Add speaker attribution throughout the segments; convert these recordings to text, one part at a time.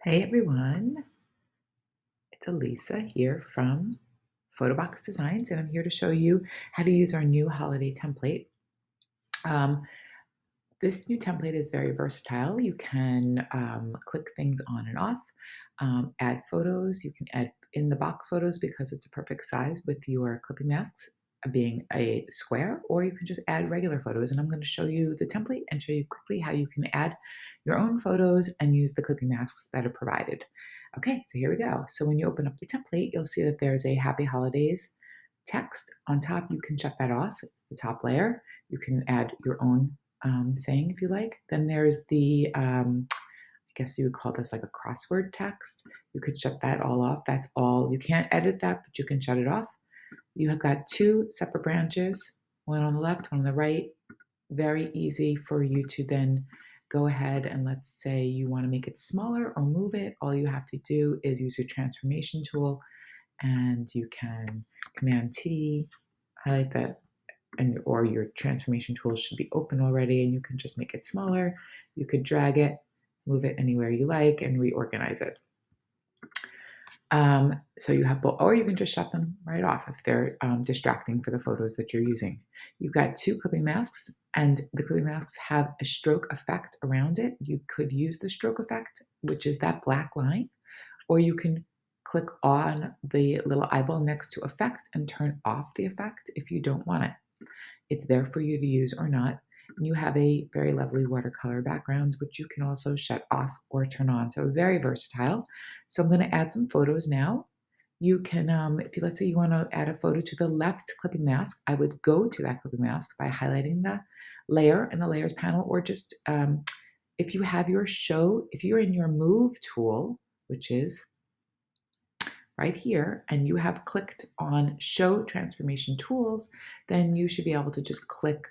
Speaker 1: Hey everyone, it's Alissa here from Photobox Designs, and I'm here to show you how to use our new holiday template. Um, this new template is very versatile. You can click things on and off, add photos. You can add in the box photos because it's a perfect size with your clipping masks being a square, or you can just add regular photos. And I'm going to show you the template and show you quickly how you can add your own photos and use the clipping masks that are provided. Okay, so here we go. So when you open up the template, you'll see that there's a Happy Holidays text on top. You can shut that off. It's the top layer. You can add your own saying if you like. Then there's the, I guess you would call this like a crossword text. You could shut that all off. That's all. You can't edit that, but you can shut it off. You have got two separate branches, one on the left, one on the right. Very easy for you to then go ahead and let's say you want to make it smaller or move it. All you have to do is use your transformation tool and you can Command T, highlight that, and or your transformation tool should be open already and you can just make it smaller. You could drag it, move it anywhere you like, and reorganize it. So you have both, or you can just shut them right off if they're distracting for the photos that you're using. You've got two clipping masks, and the clipping masks have a stroke effect around it. You could use the stroke effect, which is that black line, or you can click on the little eyeball next to effect and turn off the effect if you don't want it. It's there for you to use or not. And you have a very lovely watercolor background, which you can also shut off or turn on. So very versatile. So I'm going to add some photos now. You can, if you, let's say you want to add a photo to the left clipping mask, I would go to that clipping mask by highlighting the layer in the layers panel, or just if you have your show, if you're in your move tool, which is right here, and you have clicked on show transformation tools, then you should be able to just click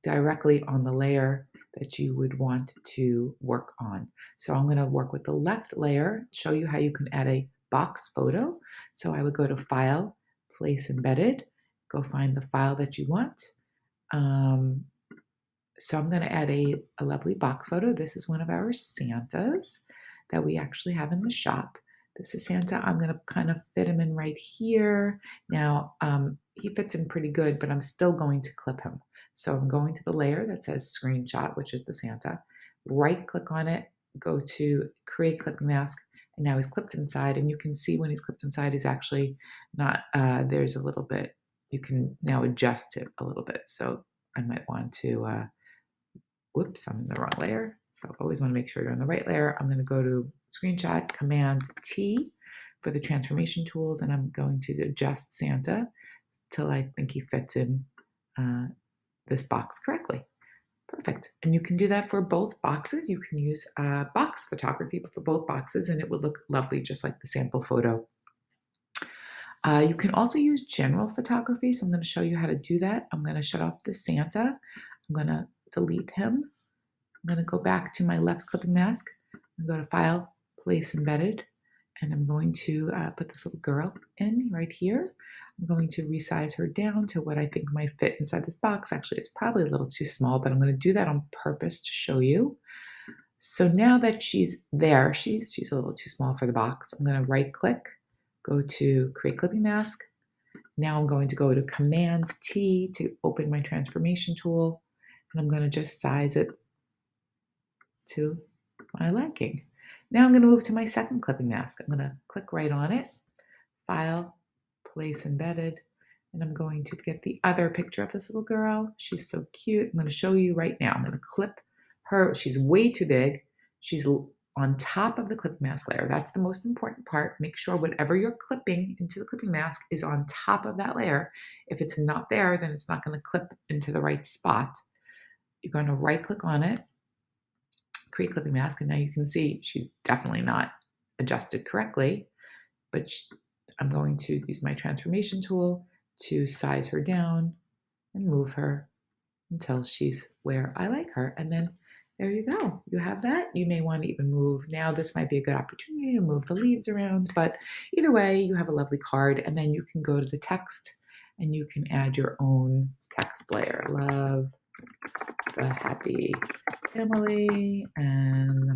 Speaker 1: directly on the layer that you would want to work on. So I'm going to work with the left layer, show you how you can add a box photo. So I would go to File, Place Embedded, go find the file that you want. So I'm going to add a lovely box photo. This is one of our Santas that we actually have in the shop. This is Santa. I'm going to kind of fit him in right here. Now, he fits in pretty good, but I'm still going to clip him. So I'm going to the layer that says Screenshot, which is the Santa. Right click on it, go to Create Clipping Mask, and now he's clipped inside. And you can see when he's clipped inside, he's actually not, there's a little bit, you can now adjust it a little bit. So I might want to, whoops, I'm in the wrong layer. So always want to make sure you're in the right layer. I'm going to go to Screenshot, Command T for the transformation tools, and I'm going to adjust Santa till I think he fits in this box correctly. Perfect. And you can do that for both boxes. You can use box photography for both boxes, and it would look lovely just like the sample photo. You can also use general photography, so I'm going to show you how to do that. I'm going to shut off the Santa. I'm going to delete him. I'm going to go back to my left clipping mask and go to File, Place Embedded, and I'm going to put this little girl in right here. I'm going to resize her down to what I think might fit inside this box. Actually, it's probably a little too small, but I'm going to do that on purpose to show you. So now that she's there, she's a little too small for the box. I'm going to right click, go to Create Clipping Mask. Now I'm going to go to Command T to open my transformation tool, and I'm going to just size it to my liking. Now I'm going to move to my second clipping mask. I'm going to click right on it, File, Place Embedded, and I'm going to get the other picture of this little girl. She's so cute. I'm going to show you right now. I'm going to clip her. She's way too big. She's on top of the clipping mask layer. That's the most important part. Make sure whatever you're clipping into the clipping mask is on top of that layer. If it's not there, then it's not going to clip into the right spot. You're going to right click on it, Create Clipping Mask, and now you can see she's definitely not adjusted correctly, but I'm going to use my transformation tool to size her down and move her until she's where I like her. And then there you go. You have that. You may want to even move. Now this might be a good opportunity to move the leaves around, but either way, you have a lovely card, and then you can go to the text and you can add your own text layer. Love the happy family, and